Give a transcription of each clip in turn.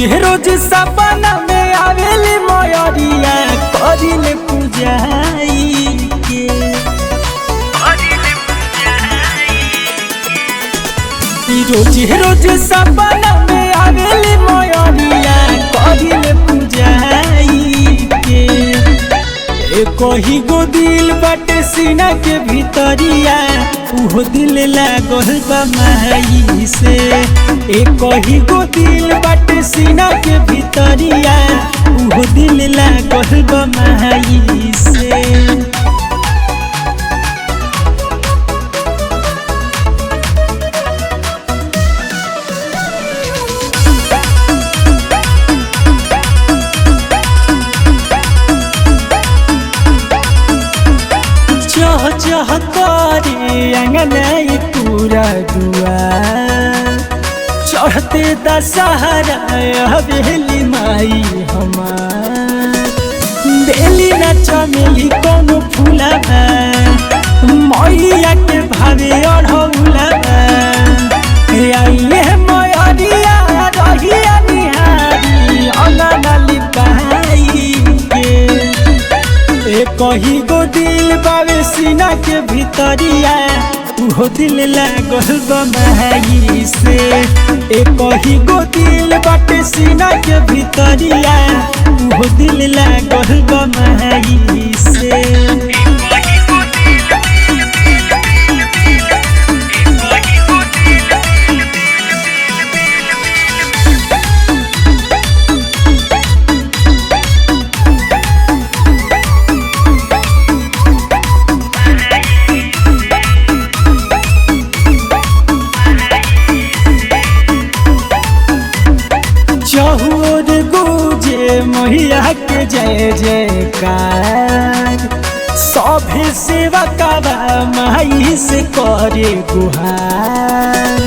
रोज सपना में आवेली मयरिया करिले पूजाई के। रोज सपना में आवेली मयरिया करिले पूजाई के। कही गो दिल बाटे सीना के भीतरिया उहो दिल लागल बा माई से। कही गो दिल बाटे सीना के भीतरिया उहो दिल लागल बा माई से। चह करे अंगनाई पूरा दुआर चढ़ते दशहरा हवेली माई हमार। बेली न चमेली कोनो फूला मैया के भावे अढ़ौला आइए मयरिया रहिया निहारी अनाली पाई के। कही गो दिल बावे सीना के भीतरिया उहो दिल लागल बा माई से। कही गो दिल बाटे सीना के भीतरिया उहो दिल लागल बा माई से। चहुर गूंजे मैया के जय जयकार सभे सेवा काबा माई से करे गुहार।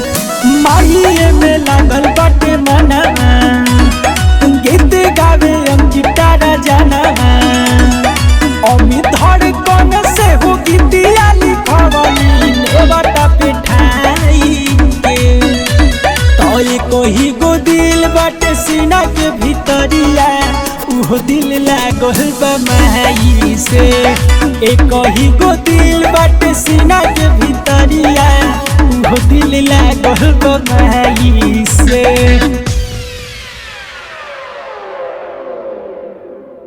माई में लागल बाटे मना गीत गावे अंकिता राजाना अमित धड़कन से हो गीतिया लिखवली नेवता पिठाई के। तो कही गो दिल बाटे सीना के भीतरिया उहो दिल लागल बा माई से। कही गो दिल बाटे सीना के भीतरिया उहो दिल लागल बा माई से।